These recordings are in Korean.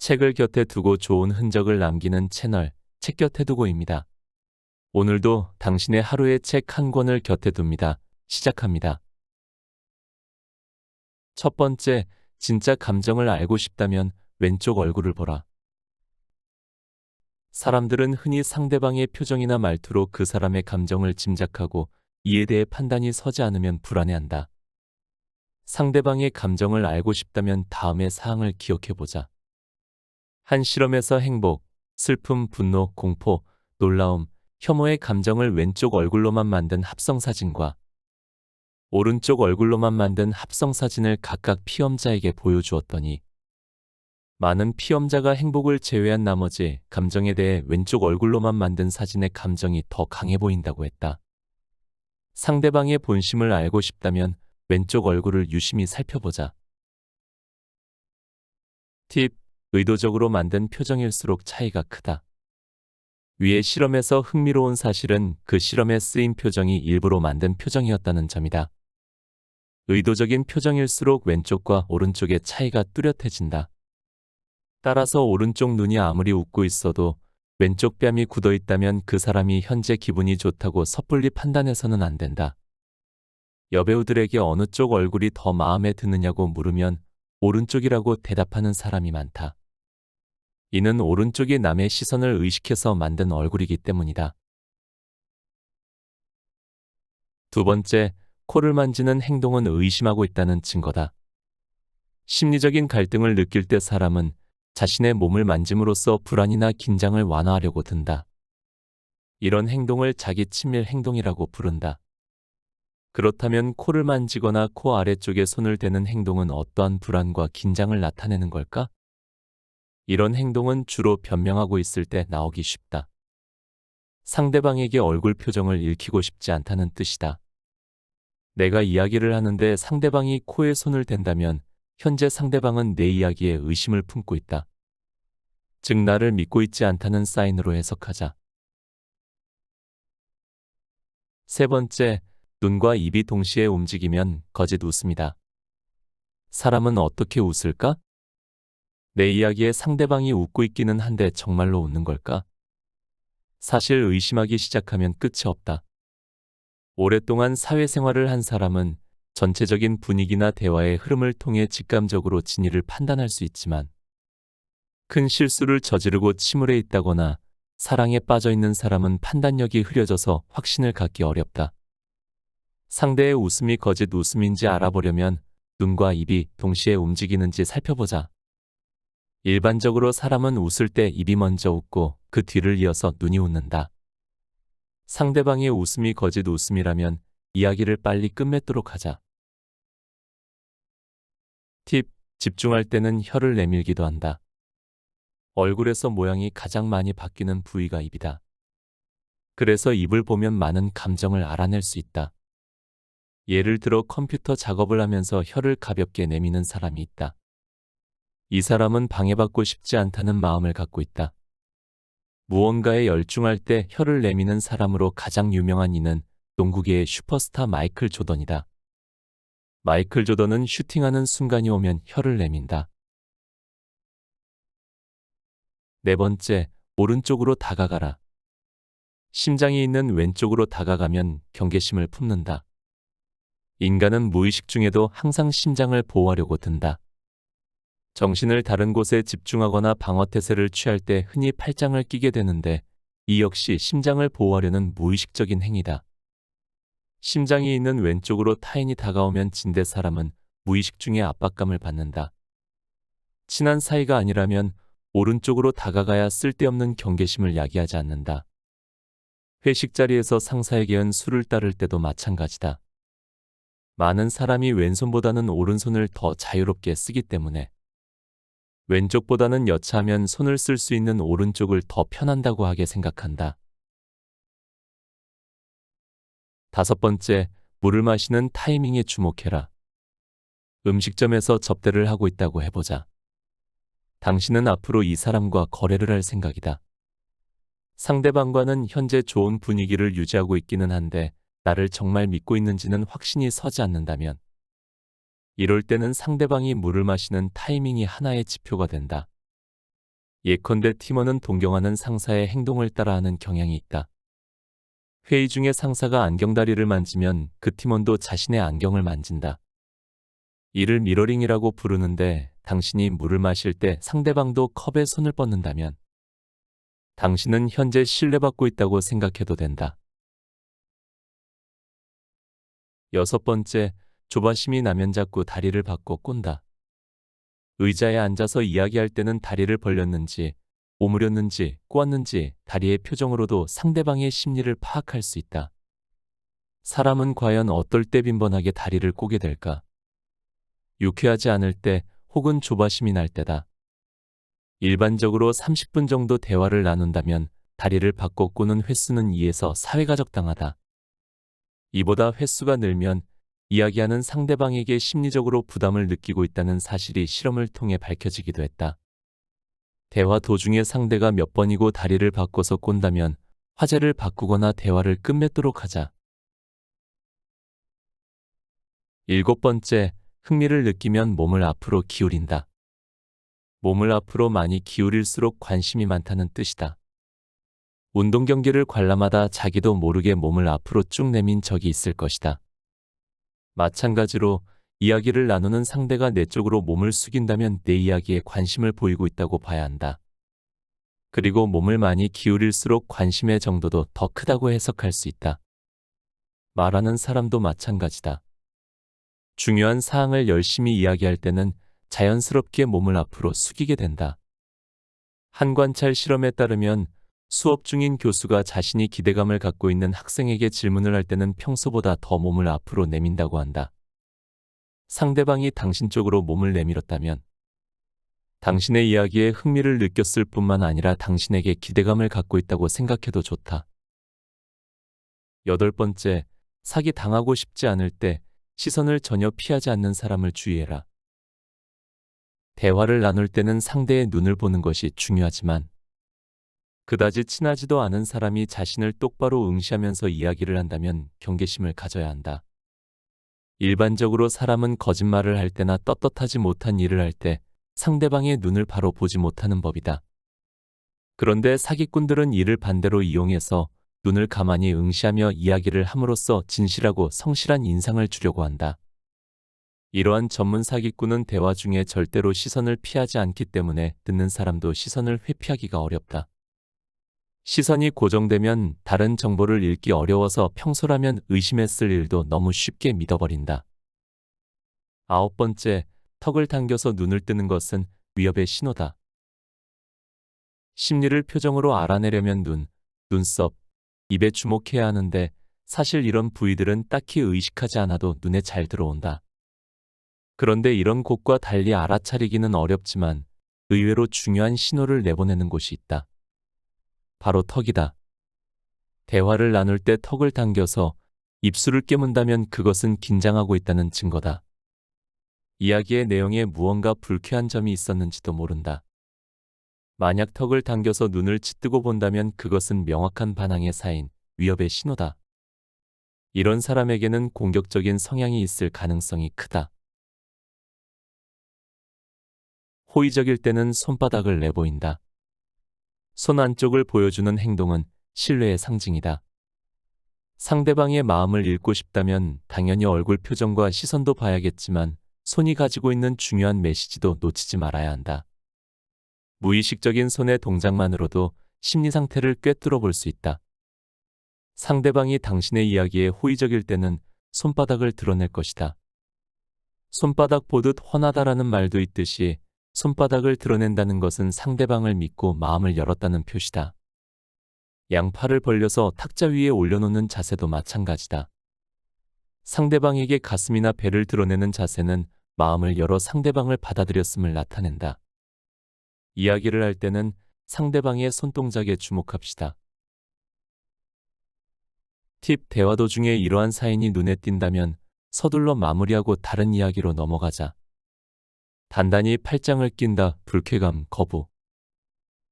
책을 곁에 두고 좋은 흔적을 남기는 채널, 책 곁에 두고입니다. 오늘도 당신의 하루의 책 한 권을 곁에 둡니다. 시작합니다. 첫 번째, 진짜 감정을 알고 싶다면 왼쪽 얼굴을 보라. 사람들은 흔히 상대방의 표정이나 말투로 그 사람의 감정을 짐작하고 이에 대해 판단이 서지 않으면 불안해한다. 상대방의 감정을 알고 싶다면 다음의 사항을 기억해보자. 한 실험에서 행복, 슬픔, 분노, 공포, 놀라움, 혐오의 감정을 왼쪽 얼굴로만 만든 합성사진과 오른쪽 얼굴로만 만든 합성사진을 각각 피험자에게 보여주었더니 많은 피험자가 행복을 제외한 나머지 감정에 대해 왼쪽 얼굴로만 만든 사진의 감정이 더 강해 보인다고 했다. 상대방의 본심을 알고 싶다면 왼쪽 얼굴을 유심히 살펴보자. 팁, 의도적으로 만든 표정일수록 차이가 크다. 위의 실험에서 흥미로운 사실은 그 실험에 쓰인 표정이 일부러 만든 표정이었다는 점이다. 의도적인 표정일수록 왼쪽과 오른쪽의 차이가 뚜렷해진다. 따라서 오른쪽 눈이 아무리 웃고 있어도 왼쪽 뺨이 굳어 있다면 그 사람이 현재 기분이 좋다고 섣불리 판단해서는 안 된다. 여배우들에게 어느 쪽 얼굴이 더 마음에 드느냐고 물으면 오른쪽이라고 대답하는 사람이 많다. 이는 오른쪽이 남의 시선을 의식해서 만든 얼굴이기 때문이다. 두 번째, 코를 만지는 행동은 의심하고 있다는 증거다. 심리적인 갈등을 느낄 때 사람은 자신의 몸을 만짐으로써 불안이나 긴장을 완화하려고 든다. 이런 행동을 자기 친밀 행동이라고 부른다. 그렇다면 코를 만지거나 코 아래쪽에 손을 대는 행동은 어떠한 불안과 긴장을 나타내는 걸까? 이런 행동은 주로 변명하고 있을 때 나오기 쉽다. 상대방에게 얼굴 표정을 읽히고 싶지 않다는 뜻이다. 내가 이야기를 하는데 상대방이 코에 손을 댄다면 현재 상대방은 내 이야기에 의심을 품고 있다. 즉 나를 믿고 있지 않다는 사인으로 해석하자. 세 번째, 눈과 입이 동시에 움직이면 거짓 웃음이다. 사람은 어떻게 웃을까? 내 이야기에 상대방이 웃고 있기는 한데 정말로 웃는 걸까? 사실 의심하기 시작하면 끝이 없다. 오랫동안 사회생활을 한 사람은 전체적인 분위기나 대화의 흐름을 통해 직감적으로 진위를 판단할 수 있지만 큰 실수를 저지르고 침울해 있다거나 사랑에 빠져 있는 사람은 판단력이 흐려져서 확신을 갖기 어렵다. 상대의 웃음이 거짓 웃음인지 알아보려면 눈과 입이 동시에 움직이는지 살펴보자. 일반적으로 사람은 웃을 때 입이 먼저 웃고 그 뒤를 이어서 눈이 웃는다. 상대방의 웃음이 거짓 웃음이라면 이야기를 빨리 끝맺도록 하자. 팁, 집중할 때는 혀를 내밀기도 한다. 얼굴에서 모양이 가장 많이 바뀌는 부위가 입이다. 그래서 입을 보면 많은 감정을 알아낼 수 있다. 예를 들어 컴퓨터 작업을 하면서 혀를 가볍게 내미는 사람이 있다. 이 사람은 방해받고 싶지 않다는 마음을 갖고 있다. 무언가에 열중할 때 혀를 내미는 사람으로 가장 유명한 이는 농구계의 슈퍼스타 마이클 조던이다. 마이클 조던은 슈팅하는 순간이 오면 혀를 내민다. 네 번째, 오른쪽으로 다가가라. 심장이 있는 왼쪽으로 다가가면 경계심을 품는다. 인간은 무의식 중에도 항상 심장을 보호하려고 든다. 정신을 다른 곳에 집중하거나 방어태세를 취할 때 흔히 팔짱을 끼게 되는데 이 역시 심장을 보호하려는 무의식적인 행위다. 심장이 있는 왼쪽으로 타인이 다가오면 진대 사람은 무의식 중에 압박감을 받는다. 친한 사이가 아니라면 오른쪽으로 다가가야 쓸데없는 경계심을 야기하지 않는다. 회식 자리에서 상사에게는 술을 따를 때도 마찬가지다. 많은 사람이 왼손보다는 오른손을 더 자유롭게 쓰기 때문에 왼쪽보다는 여차하면 손을 쓸 수 있는 오른쪽을 더 편한다고 하게 생각한다. 다섯 번째, 물을 마시는 타이밍에 주목해라. 음식점에서 접대를 하고 있다고 해보자. 당신은 앞으로 이 사람과 거래를 할 생각이다. 상대방과는 현재 좋은 분위기를 유지하고 있기는 한데 나를 정말 믿고 있는지는 확신이 서지 않는다면 이럴 때는 상대방이 물을 마시는 타이밍이 하나의 지표가 된다. 예컨대 팀원은 동경하는 상사의 행동을 따라하는 경향이 있다. 회의 중에 상사가 안경다리를 만지면 그 팀원도 자신의 안경을 만진다. 이를 미러링이라고 부르는데 당신이 물을 마실 때 상대방도 컵에 손을 뻗는다면 당신은 현재 신뢰받고 있다고 생각해도 된다. 여섯 번째, 조바심이 나면 자꾸 다리를 바꿔 꼰다. 의자에 앉아서 이야기할 때는 다리를 벌렸는지, 오므렸는지, 꼬았는지 다리의 표정으로도 상대방의 심리를 파악할 수 있다. 사람은 과연 어떨 때 빈번하게 다리를 꼬게 될까? 유쾌하지 않을 때 혹은 조바심이 날 때다. 일반적으로 30분 정도 대화를 나눈다면 다리를 바꿔 꼬는 횟수는 2에서 4회가 적당하다. 이보다 횟수가 늘면 이야기하는 상대방에게 심리적으로 부담을 느끼고 있다는 사실이 실험을 통해 밝혀지기도 했다. 대화 도중에 상대가 몇 번이고 다리를 바꿔서 꼰다면 화제를 바꾸거나 대화를 끝맺도록 하자. 일곱 번째, 흥미를 느끼면 몸을 앞으로 기울인다. 몸을 앞으로 많이 기울일수록 관심이 많다는 뜻이다. 운동 경기를 관람하다 자기도 모르게 몸을 앞으로 쭉 내민 적이 있을 것이다. 마찬가지로 이야기를 나누는 상대가 내 쪽으로 몸을 숙인다면 내 이야기에 관심을 보이고 있다고 봐야 한다. 그리고 몸을 많이 기울일수록 관심의 정도도 더 크다고 해석할 수 있다. 말하는 사람도 마찬가지다. 중요한 사항을 열심히 이야기할 때는 자연스럽게 몸을 앞으로 숙이게 된다. 한 관찰 실험에 따르면 수업 중인 교수가 자신이 기대감을 갖고 있는 학생에게 질문을 할 때는 평소보다 더 몸을 앞으로 내민다고 한다. 상대방이 당신 쪽으로 몸을 내밀었다면 당신의 이야기에 흥미를 느꼈을 뿐만 아니라 당신에게 기대감을 갖고 있다고 생각해도 좋다. 여덟 번째, 사기 당하고 싶지 않을 때 시선을 전혀 피하지 않는 사람을 주의해라. 대화를 나눌 때는 상대의 눈을 보는 것이 중요하지만 그다지 친하지도 않은 사람이 자신을 똑바로 응시하면서 이야기를 한다면 경계심을 가져야 한다. 일반적으로 사람은 거짓말을 할 때나 떳떳하지 못한 일을 할 때 상대방의 눈을 바로 보지 못하는 법이다. 그런데 사기꾼들은 이를 반대로 이용해서 눈을 가만히 응시하며 이야기를 함으로써 진실하고 성실한 인상을 주려고 한다. 이러한 전문 사기꾼은 대화 중에 절대로 시선을 피하지 않기 때문에 듣는 사람도 시선을 회피하기가 어렵다. 시선이 고정되면 다른 정보를 읽기 어려워서 평소라면 의심했을 일도 너무 쉽게 믿어버린다. 아홉 번째, 턱을 당겨서 눈을 뜨는 것은 위협의 신호다. 심리를 표정으로 알아내려면 눈, 눈썹, 입에 주목해야 하는데 사실 이런 부위들은 딱히 의식하지 않아도 눈에 잘 들어온다. 그런데 이런 곳과 달리 알아차리기는 어렵지만 의외로 중요한 신호를 내보내는 곳이 있다. 바로 턱이다. 대화를 나눌 때 턱을 당겨서 입술을 깨문다면 그것은 긴장하고 있다는 증거다. 이야기의 내용에 무언가 불쾌한 점이 있었는지도 모른다. 만약 턱을 당겨서 눈을 치뜨고 본다면 그것은 명확한 반항의 사인, 위협의 신호다. 이런 사람에게는 공격적인 성향이 있을 가능성이 크다. 호의적일 때는 손바닥을 내보인다. 손 안쪽을 보여주는 행동은 신뢰의 상징이다. 상대방의 마음을 읽고 싶다면 당연히 얼굴 표정과 시선도 봐야겠지만 손이 가지고 있는 중요한 메시지도 놓치지 말아야 한다. 무의식적인 손의 동작만으로도 심리 상태를 꿰뚫어 볼 수 있다. 상대방이 당신의 이야기에 호의적일 때는 손바닥을 드러낼 것이다. 손바닥 보듯 훤하다라는 말도 있듯이 손바닥을 드러낸다는 것은 상대방을 믿고 마음을 열었다는 표시다. 양팔을 벌려서 탁자 위에 올려놓는 자세도 마찬가지다. 상대방에게 가슴이나 배를 드러내는 자세는 마음을 열어 상대방을 받아들였음을 나타낸다. 이야기를 할 때는 상대방의 손동작에 주목합시다. 팁, 대화 도중에 이러한 사인이 눈에 띈다면 서둘러 마무리하고 다른 이야기로 넘어가자. 단단히 팔짱을 낀다, 불쾌감, 거부.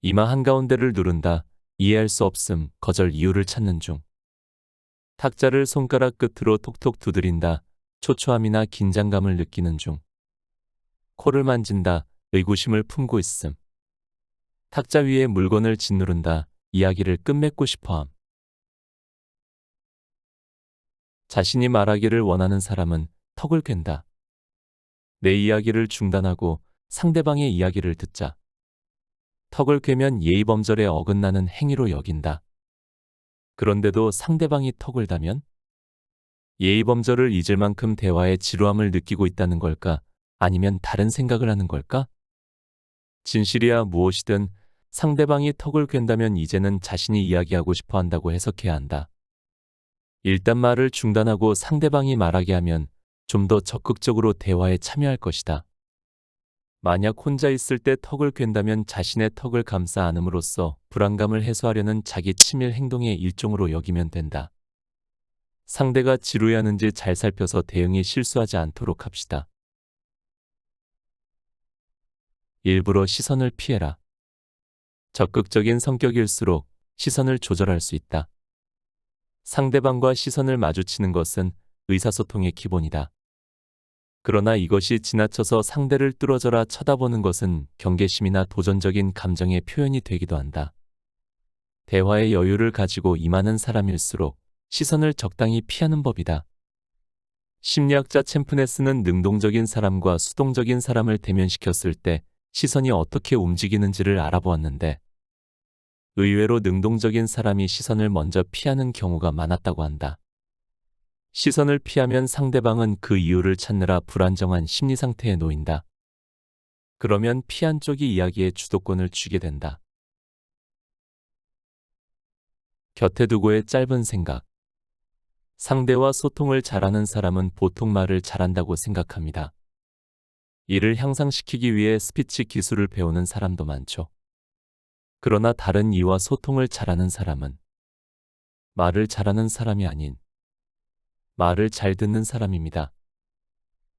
이마 한가운데를 누른다, 이해할 수 없음, 거절 이유를 찾는 중. 탁자를 손가락 끝으로 톡톡 두드린다, 초조함이나 긴장감을 느끼는 중. 코를 만진다, 의구심을 품고 있음. 탁자 위에 물건을 짓누른다. 이야기를 끝맺고 싶어함. 자신이 말하기를 원하는 사람은 턱을 괸다. 내 이야기를 중단하고 상대방의 이야기를 듣자. 턱을 괸면 예의범절에 어긋나는 행위로 여긴다. 그런데도 상대방이 턱을 다면 예의범절을 잊을 만큼 대화의 지루함을 느끼고 있다는 걸까? 아니면 다른 생각을 하는 걸까? 진실이야 무엇이든 상대방이 턱을 괸다면 이제는 자신이 이야기하고 싶어 한다고 해석해야 한다. 일단 말을 중단하고 상대방이 말하게 하면 좀 더 적극적으로 대화에 참여할 것이다. 만약 혼자 있을 때 턱을 괸다면 자신의 턱을 감싸 안음으로써 불안감을 해소하려는 자기 치밀 행동의 일종으로 여기면 된다. 상대가 지루해하는지 잘 살펴서 대응이 실수하지 않도록 합시다. 일부러 시선을 피해라. 적극적인 성격일수록 시선을 조절할 수 있다. 상대방과 시선을 마주치는 것은 의사소통의 기본이다. 그러나 이것이 지나쳐서 상대를 뚫어져라 쳐다보는 것은 경계심이나 도전적인 감정의 표현이 되기도 한다. 대화의 여유를 가지고 임하는 사람일수록 시선을 적당히 피하는 법이다. 심리학자 챔프네스는 능동적인 사람과 수동적인 사람을 대면시켰을 때 시선이 어떻게 움직이는지를 알아보았는데 의외로 능동적인 사람이 시선을 먼저 피하는 경우가 많았다고 한다. 시선을 피하면 상대방은 그 이유를 찾느라 불안정한 심리 상태에 놓인다. 그러면 피한 쪽이 이야기의 주도권을 쥐게 된다. 곁에 두고의 짧은 생각. 상대와 소통을 잘하는 사람은 보통 말을 잘한다고 생각합니다. 이를 향상시키기 위해 스피치 기술을 배우는 사람도 많죠. 그러나 다른 이와 소통을 잘하는 사람은 말을 잘하는 사람이 아닌 말을 잘 듣는 사람입니다.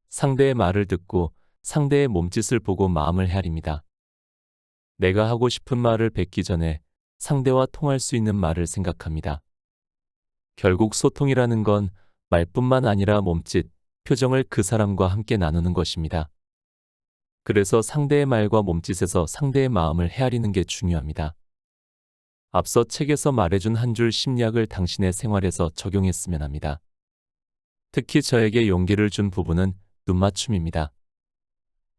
상대의 말을 듣고 상대의 몸짓을 보고 마음을 헤아립니다. 내가 하고 싶은 말을 뱉기 전에 상대와 통할 수 있는 말을 생각합니다. 결국 소통이라는 건 말뿐만 아니라 몸짓, 표정을 그 사람과 함께 나누는 것입니다. 그래서 상대의 말과 몸짓에서 상대의 마음을 헤아리는 게 중요합니다. 앞서 책에서 말해준 한 줄 심리학을 당신의 생활에서 적용했으면 합니다. 특히 저에게 용기를 준 부분은 눈맞춤입니다.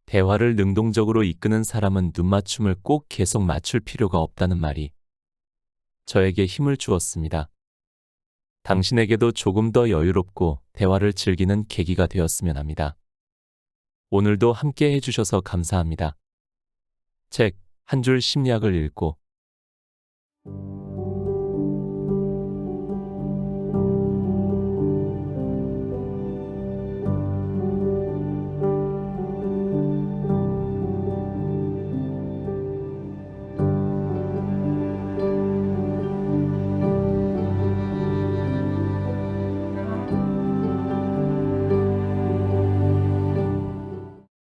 대화를 능동적으로 이끄는 사람은 눈맞춤을 꼭 계속 맞출 필요가 없다는 말이 저에게 힘을 주었습니다. 당신에게도 조금 더 여유롭고 대화를 즐기는 계기가 되었으면 합니다. 오늘도 함께 해주셔서 감사합니다. 책 한 줄 심리학을 읽고